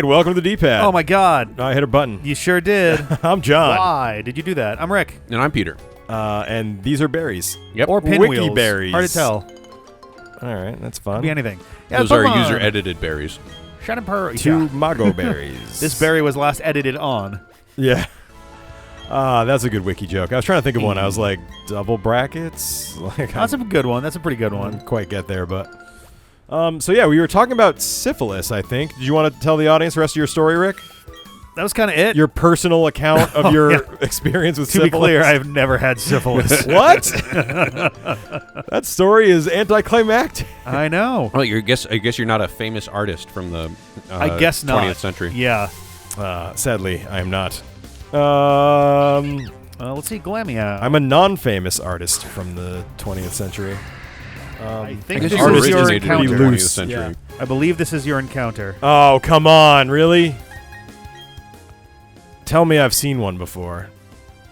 right, welcome to the D-pad. Oh my God! I hit a button. You sure did. I'm John. Why did you do that? I'm Rick. And I'm Peter. And these are berries. Yep. Or Wiki pinwheels. berries. Hard to tell. All right, that's fun. Could be anything. Yeah, Those are Pokemon. user-edited berries. Shining Pearl. Two Yeah. mago berries. This berry was last edited on. Yeah. That's a good wiki joke. I was trying to think of one. I was like, double brackets? Like, That's a good one. That's a pretty good I one. didn't quite get there, but... so yeah, we were talking about syphilis, I think. Did you want to tell the audience the rest of your story, Rick? That was kind of it. Your personal account of your yeah. experience with To syphilis? be clear, I've never had syphilis. What? That story is anticlimactic. I know. Well, I guess you're not a famous artist from the I guess not. 20th century. Yeah. Sadly, I am not. Let's see, Glameow. I'm a non-famous artist from the 20th century. I think I guess this you is your originated in the encounter. 20th century. Yeah. I believe this is your encounter. Oh, come on, really? Tell me I've seen one before.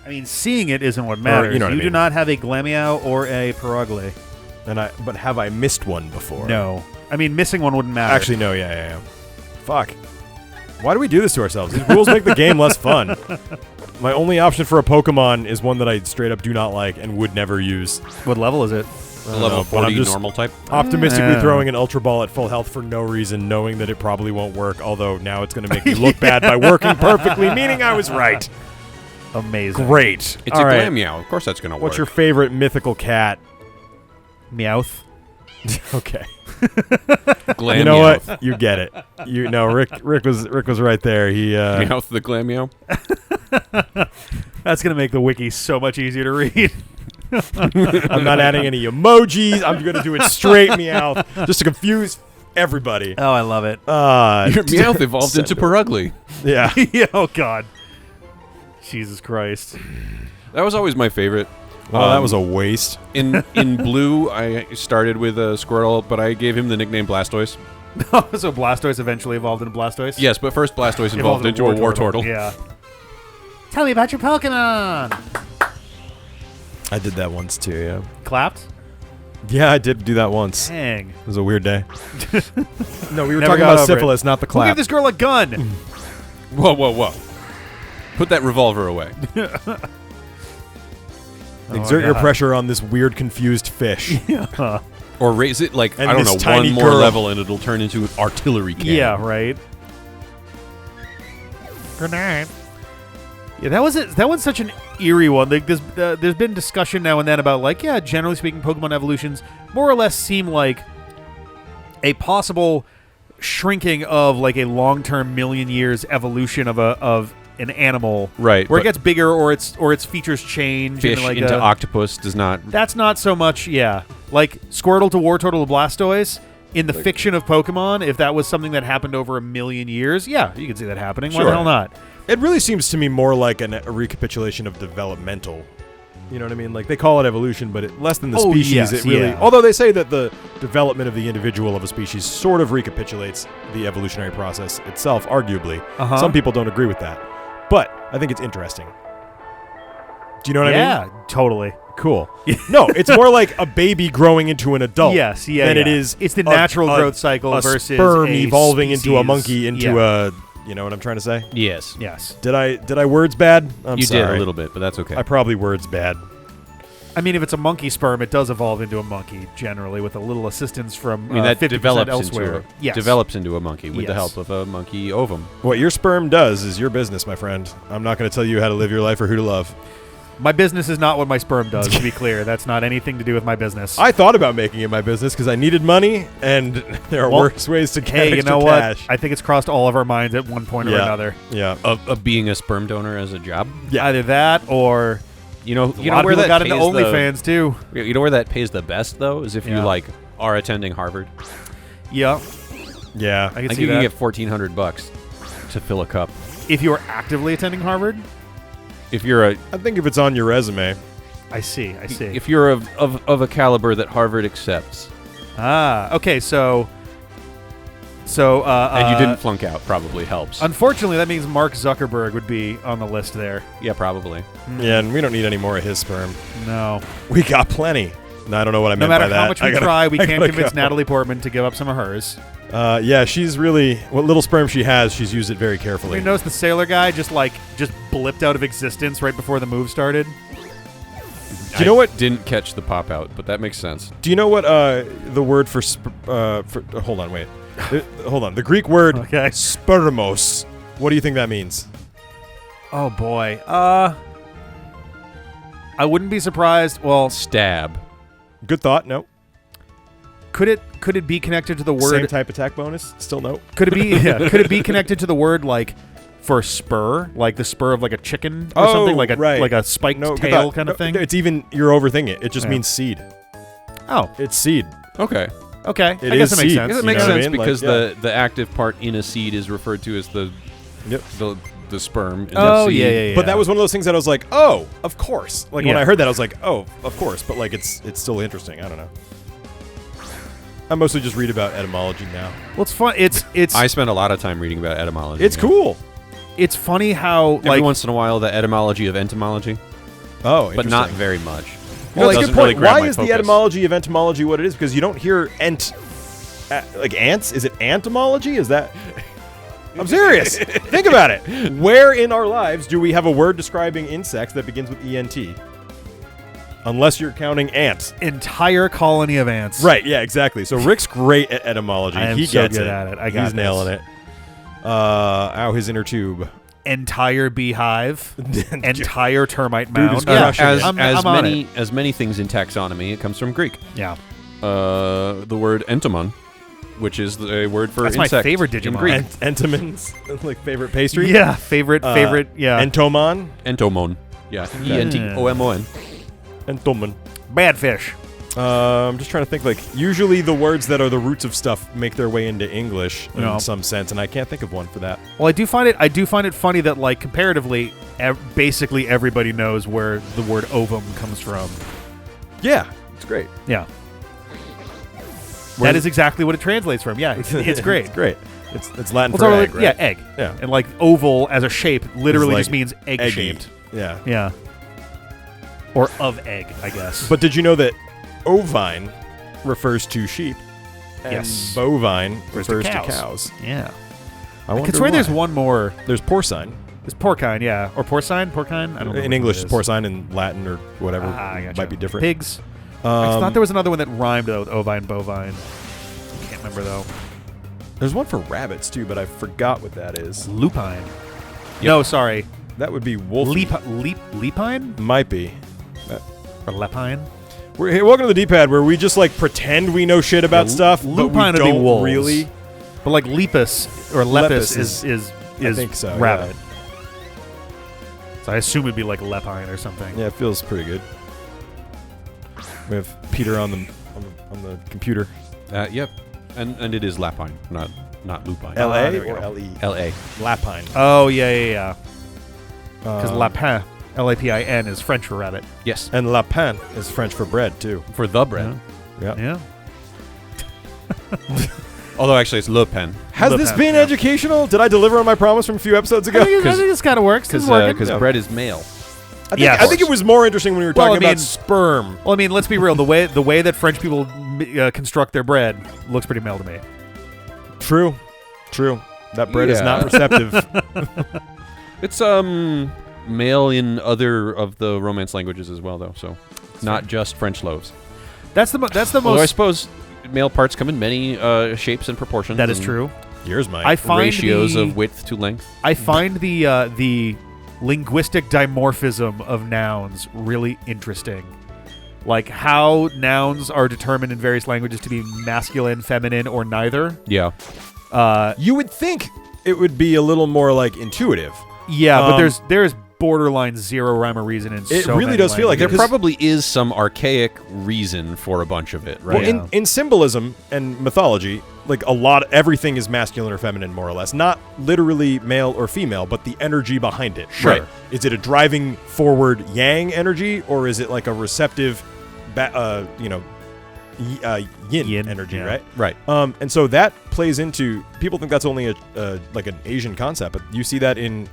I mean, seeing it isn't what matters. you know what I do mean. not have a Glameow or a Paragle. But have I missed one before? No. I mean, missing one wouldn't matter. Actually, no, yeah. Fuck. Why do we do this to ourselves? These rules make the game less fun. My only option for a Pokemon is one that I straight up do not like and would never use. What level is it? A level but I'm 40 just normal type. optimistically Yeah. throwing an Ultra Ball at full health for no reason, knowing that it probably won't work, although now it's going to make me look bad by working perfectly, meaning I was right. Amazing. Great. It's All a right. Glameow. Of course that's going to work. What's your favorite mythical cat? Meowth. Okay. Glameow? You know what? You get it. Rick was right there. He Meowth the Glameow? That's going to make the wiki so much easier to read. I'm not adding any emojis. I'm going to do it straight meow just to confuse everybody. Oh, I love it. Your Meowth evolved into Paragle. Yeah. Yeah, oh, God. Jesus Christ. That was always my favorite. Oh, that was a waste. In blue, I started with a Squirtle, but I gave him the nickname Blastoise. So Blastoise eventually evolved into Blastoise? Yes, but first Blastoise evolved into a Wartortle. Yeah. Tell me about your Pokemon. I did that once too, yeah. Clapped? Yeah, I did do that once. Dang. It was a weird day. No, we were Never talking got about over syphilis, not the Who clap. gave this girl a gun? Whoa, whoa, whoa. Put that revolver away. Exert your God. pressure on this weird, confused fish. Yeah. Or raise it like, And I don't this know, tiny one more girl. level and it'll turn into an artillery cannon. Yeah, right. Grenade. Yeah, that was such an eerie one. Like, there's been discussion now and then about, like, yeah, generally speaking, Pokemon evolutions more or less seem like a possible shrinking of like a long-term million years evolution of an animal, Right, Where it but- gets bigger or its features change. Fish like into octopus does not... That's not so much, yeah. Like Squirtle to Wartortle to Blastoise in the fiction of Pokemon. If that was something that happened over a million years, yeah, you could see that happening. Why the Sure. hell not? It really seems to me more like a recapitulation of developmental. You know what I mean? Like, they call it evolution, but less than the Oh, species. yes, it really, yeah. although they say that the development of the individual of a species sort of recapitulates the evolutionary process itself, arguably. Uh-huh. Some people don't agree with that. But I think it's interesting. Do you know what I mean? Yeah, totally. Cool. No, it's more like a baby growing into an adult. Yes, yeah, than yeah. it is. It's the natural growth cycle a versus sperm a evolving into a species. monkey into a. You know what I'm trying to say? Yes. Yes. Did I words bad? I'm You sorry. did a little bit, but that's okay. I probably words bad. I mean, if it's a monkey sperm, it does evolve into a monkey generally, with a little assistance from I mean, that 50% develops elsewhere. into Yes. develops into a monkey with the Yes. help of a monkey ovum. What your sperm does is your business, my friend. I'm not going to tell you how to live your life or who to love. My business is not what my sperm does, to be clear. That's not anything to do with my business. I thought about making it my business because I needed money, and there are Well, worse ways to get hey, you extra know cash. what? I think it's crossed all of our minds at one point or Yeah. another. Yeah. Of being a sperm donor as a job. Yeah. Either that or You know a lot of where people that got into pays the- OnlyFans, too. You know where that pays the best though is if Yeah. you like are attending Harvard. Yeah, Yeah. I can I think see you can that. get $1,400 to fill a cup. If you are actively attending Harvard, If you're a I think if it's on your resume. I see. if you're of a caliber that Harvard accepts Okay, so and you didn't flunk out, probably helps. Unfortunately, that means Mark Zuckerberg would be on the list there. Yeah, probably. Yeah, and we don't need any more of his sperm. No. We got plenty. No, I don't know what I No meant matter by that. how much we I gotta- try, we I can't gotta convince go. Natalie Portman to give up some of hers. Yeah, she's really what little sperm she has. She's used it very carefully. You notice the sailor guy just blipped out of existence right before the move started. Do you know what? Didn't catch the pop out, but that makes sense. Do you know what the word for hold on, wait. Hold on. The Greek word spermos. What do you think that means? Oh boy. I wouldn't be surprised. Well, Stab. Good thought. No. could it be connected to the word? Same type attack bonus. Still no. Could it be? Could it be connected to the word like for spur, like the spur of like a chicken or something, like a spiked tail kind of thing? It's even you're overthinking it. It just means seed. Oh, it's seed. Okay. Okay. It I guess is it makes seed. sense. It makes You know what I sense mean? because Like, the active part in a seed is referred to as the sperm. In Oh, the seed. yeah. But that was one of those things that I was like, oh, of course. Like when Yeah. I heard that, I was like, oh, of course. But like it's still interesting. I don't know. I mostly just read about etymology now. Well, it's fun. It's I spend a lot of time reading about etymology. It's cool. it's funny how Every once in a while, the etymology of entomology, Oh, but not interesting. very much. Well, that's a Doesn't good point. really grab Why my is the focus. etymology of entomology what it is? Because you don't hear like ants. Is it entomology? Is that? I'm serious. Think about it. Where in our lives do we have a word describing insects that begins with ENT? Unless you're counting ants. entire colony of ants. Right, yeah, exactly. So Rick's great at etymology. I am He so gets good it. at it. I got He's nailing it. Ow, his inner tube. Entire beehive. Entire termite Dude mound. is crushing it. I'm on it. As many things in taxonomy, it comes from Greek. Yeah. The word entomon, which is the word for That's my insect favorite in Digimon. Greek. Entomans, like favorite pastry. Yeah. Favorite. Yeah. Entomon. Entomon. Yeah. E-N-T-O-M-O-N. Entoman. Bad fish. I'm just trying to think. Like, usually the words that are the roots of stuff make their way into English in some sense, and I can't think of one for that. Well, I do find it funny that like comparatively, basically everybody knows where the word ovum comes from. Yeah, it's great. Yeah. That is exactly what it translates from. Yeah, it's great. It's great. It's Latin Well, for it's egg, right? Yeah, egg. Yeah. And like oval as a shape literally like just means egg eggy. shaped. Yeah. Yeah. Or of egg, I guess. But did you know that ovine refers to sheep, and Yes. bovine refers to cows. cows? Yeah. I I wonder could swear why. there's one more. There's porcine. There's porcine, yeah. Or porcine? Porcine? I don't know. In English, it's porcine. In Latin or whatever, I gotcha. might be different. Pigs. I thought there was another one that rhymed with ovine, bovine. Can't remember though. There's one for rabbits too, but I forgot what that is. Lupine. No, sorry. That would be wolf. Lepine? Might be. Or lepine? Hey, welcome to the D-pad, where we just like pretend we know shit about stuff, but lupine we would be don't wolves. really. But like lepus or lepus is I think so, rabbit. So I assume it'd be like lepine or something. Yeah, it feels pretty good. We have Peter on the computer. Yep. And it is lapine, not lupine. L.A. there we or go. L.E. L.A. Lapine. Oh yeah. Because Um, lapin, L-A-P-I-N, is French for rabbit. Yes. And lapin is French for bread too. For the bread. Yeah. Yeah. Although actually it's le pen. Has Le this Pen, been yeah. educational? Did I deliver on my promise from a few episodes ago? I think this kind of works. It's working. Because bread is male. I think it was more interesting when we were Well, talking I mean- about sperm. Well, I mean, let's be real. The way that French people construct their bread looks pretty male to me. True. That bread is Yeah. not receptive. It's male in other of the Romance languages as well, though. So not just French loaves. That's the Although I most. suppose male parts come in many shapes and proportions. That is and true. Yours might. I find ratios the, of width to length. I find the linguistic dimorphism of nouns really interesting. Like how nouns are determined in various languages to be masculine, feminine, or neither. Yeah. You would think it would be a little more like intuitive. Yeah, but there's borderline zero rhyme or reason in It so really many does feel like There it, 'cause- probably is some archaic reason for a bunch of it, right? Well, in symbolism and mythology, like everything is masculine or feminine, more or less. Not literally male or female, but the energy behind it. Sure. Right. Is it a driving forward yang energy, or is it like a receptive, yin energy, yeah. right? Right. And so that plays into. People think that's only like an Asian concept, but you see that in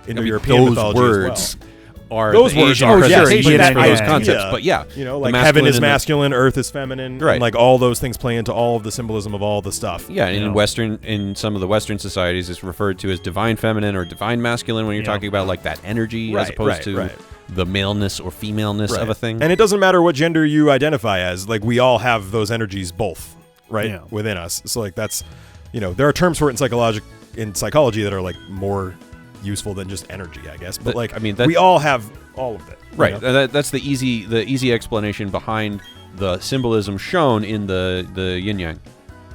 Indo-European those mythology words as well. are Those the words Asian are, yes, presentations but for that those idea, concepts. But yeah, You know, the like masculine heaven is and the- masculine, earth is feminine, Right. and like all those things play into all of the symbolism of all the stuff. Yeah, and You know. in some of the Western societies, it's referred to as divine feminine or divine masculine when you're Yeah. talking about like that energy as Right, opposed right, to right. the maleness or femaleness of a thing. And it doesn't matter what gender you identify as. Like, we all have those energies both, right, Yeah. within us. So, like, that's, there are terms for it in psychology that are, like, more useful than just energy, I guess. But, like, we all have all of it. Right. That's the easy explanation behind the symbolism shown in the yin yang.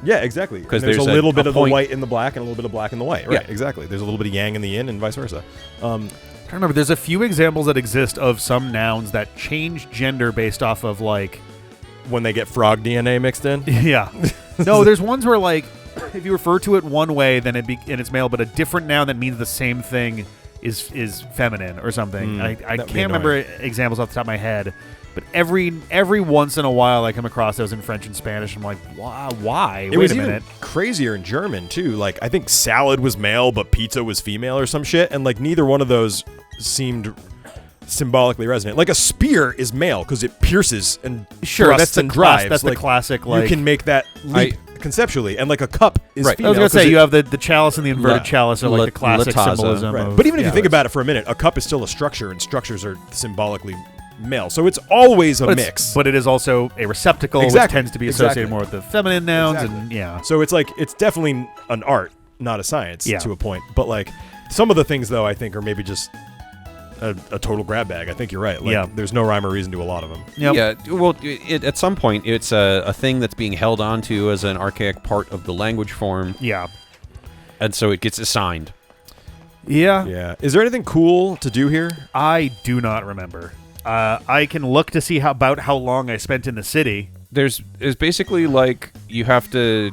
Yeah, exactly. 'Cause There's a there's little a bit of the point- white in the black and a little bit of black in the white. Right, Yeah. exactly. There's a little bit of yang in the yin and vice versa. I'm trying to remember. There's a few examples that exist of some nouns that change gender based off of like. When they get frog DNA mixed in. Yeah. No, there's ones where like if you refer to it one way, then and it's male, but a different noun that means the same thing is feminine or something. I that'd be can't remember examples off the top of my head, but every once in a while I come across those in French and Spanish. I'm like, why? It Wait was a even minute. crazier in German too. Like, I think salad was male, but pizza was female or some shit, and like neither one of those seemed symbolically resonant. Like, a spear is male because it pierces and Sure, thrusts that's the and drives. That's like, the classic. Like you can make that leap conceptually, and like a cup is Right. female. I was gonna 'cause say it- you have the chalice and the inverted chalice are like la- the classic lataza. symbolism. Right. Of, But even if you yeah. think about it for a minute, a cup is still a structure, and structures are symbolically male. So it's always a But it's- mix. but it is also a receptacle, which Exactly. tends to be associated Exactly. more with the feminine nouns, Exactly. and yeah. So it's like, it's definitely an art, not a science, Yeah. to a point. But like, some of the things though, I think are maybe just a total grab bag. I think you're right. Like, Yeah. there's no rhyme or reason to a lot of them. Yep. Yeah, well, at some point, it's a thing that's being held onto as an archaic part of the language form, Yeah. and so it gets assigned. Yeah. Yeah. Is there anything cool to do here? I do not remember. I can look to see about how long I spent in the city. There's basically like you have to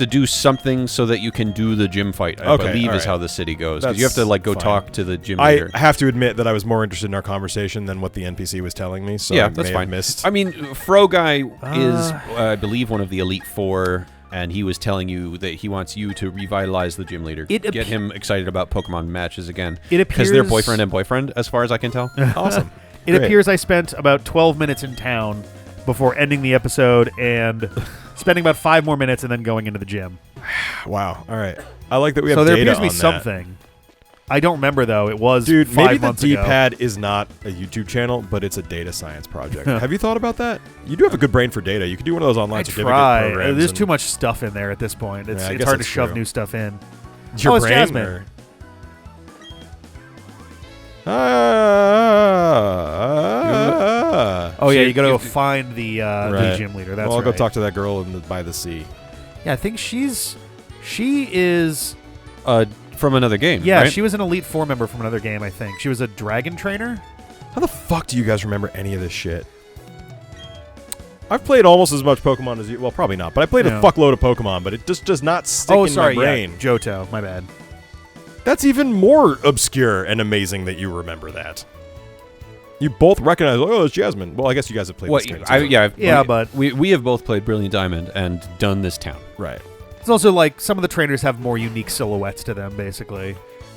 do something so that you can do the gym fight. I Okay, believe all is right. how the city goes. 'Cause you have That's to like go fine. talk to the gym I leader. have to admit that I was more interested in our conversation than what the NPC was telling me. So Yeah, I that's may fine. have missed. I mean, Fro guy is, I believe, one of the Elite Four, and he was telling you that he wants you to revitalize the gym leader, It get him excited about Pokemon matches again. It because they're appears- boyfriend and boyfriend, as far as I can tell. Awesome. It Great. appears I spent about 12 minutes in town before ending the episode and spending about 5 more minutes and then going into the gym. Wow. All right. I like that we have So there data appears to be on that. something. I don't remember though. It was Dude, 5 maybe the months ago. D-pad is not a YouTube channel, but it's a data science project. Have you thought about that? You do have a good brain for data. You could do one of those online I certificate try. programs. There's and- too much stuff in there at this point. It's, Yeah, I it's guess hard to that's shove true. new stuff in. Your Oh, it's brain, Jasmine. or- Oh yeah, So you got to you go have to- find the Right. gym leader. That's well, I'll right. go talk to that girl by the sea. Yeah, I think she is. From another game. Yeah, right? she was an Elite Four member from another game. I think she was a dragon trainer. How the fuck do you guys remember any of this shit? I've played almost as much Pokemon as you. Well, probably not, but I played Yeah. a fuckload of Pokemon, but it just does not stick Oh, in sorry, my brain. yeah, Johto. My bad. That's even more obscure and amazing that you remember that. You both recognize, oh, it's Jasmine. Well, I guess you guys have played What, this game. I, too. yeah, Yeah, but- we have both played Brilliant Diamond and done this town. Right. It's also like some of the trainers have more unique silhouettes to them. Basically,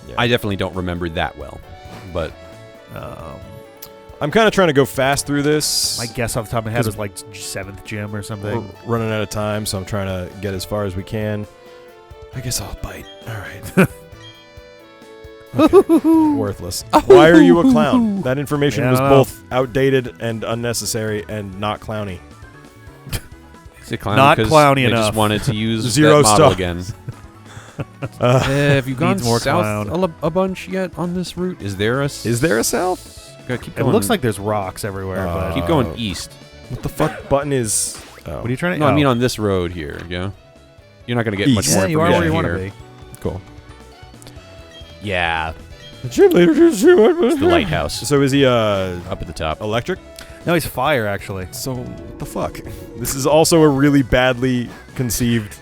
Yeah. I definitely don't remember that well, but I'm kind of trying to go fast through this. my guess off the top of my head was like 7th gym or We're something. running out of time, so I'm trying to get as far as we can. I guess I'll bite. All right. Okay. Worthless. Why are you a clown? That information Yeah, I was don't know. both outdated and unnecessary and not clowny. is it clown? Not 'Cause clowny they enough. just wanted to use Zero that model stars. again. Have you gone Needs more south clown. a bunch yet on this route? Is there a? Is there a south? Gotta keep It going. looks like there's rocks everywhere. but keep going east. What the fuck button is... Oh. what are you trying to? No, I mean oh. on this road here. Yeah, you're not gonna get much East. more Yeah, you are information where you want here. to be. Cool. Yeah, The gym leader just... it's the lighthouse So is he up at the top. electric? No, he's fire actually. So what the fuck? This is also a really badly conceived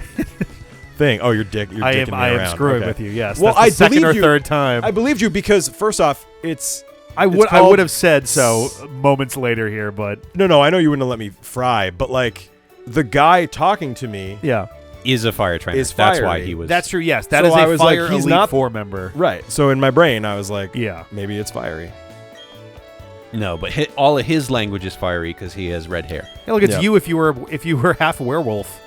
thing. Oh, you're dicking me I am around. screwing Okay. with you. Yes. Well, that's the I second believe or you. third time. I believed you because first off, I it's would called- have said so moments later here, but no, I know you wouldn't have let me fry, but like the guy talking to me yeah. is a fire trainer. Is That's why fiery. he was. That's true. Yes, that So is I a was like, Fire he's Elite not- 4 member. Right. So in my brain, I was like, Yeah. maybe it's fiery. No, but all of his language is fiery because he has red hair. Hey, look, it's Yeah. you if you were half a werewolf.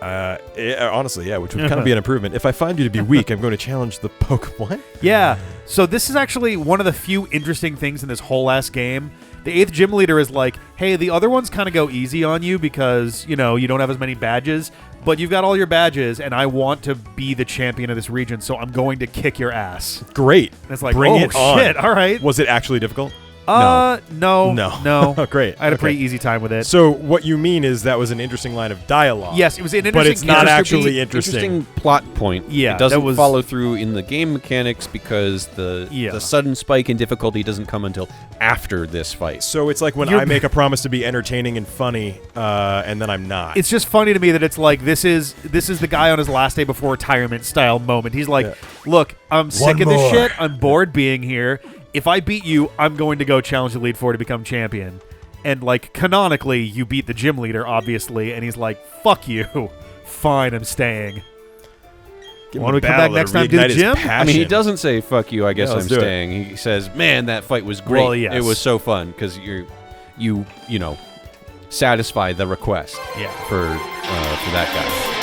Honestly, yeah, which would kind of be an improvement. If I find you to be weak, I'm going to challenge the Pokemon. Yeah. So this is actually one of the few interesting things in this whole ass game. The 8th gym leader is like, hey, the other ones kind of go easy on you because, you know, you don't have as many badges, but you've got all your badges, and I want to be the champion of this region, so I'm going to kick your ass. Great. And it's like, Bring oh, it on. shit, all right. Was it actually difficult? No. No. Great. I had a Okay. pretty easy time with it. So what you mean is that was an interesting line of dialogue. Yes, it was an interesting... But it's not character actually beat. interesting. plot point. Yeah, it doesn't that was- follow through in the game mechanics because the sudden spike in difficulty doesn't come until after this fight. So it's like when You're- I make a promise to be entertaining and funny, and then I'm not. It's just funny to me that it's like this is the guy on his last day before retirement style moment. He's like, Yeah. look, I'm sick of this more. shit. I'm bored being here. If I beat you, I'm going to go challenge the Elite Four to become champion. And like canonically, you beat the gym leader, obviously. And he's like, fuck you. Fine, I'm staying. Give Want him to a come back battle next to time to the reignite his gym? passion. I mean, he doesn't say "fuck you." I guess Yeah, I'm let's do it. staying. He says, "Man, that fight was great. Well, yes. It was so fun because you know, satisfy the request Yeah. for that guy."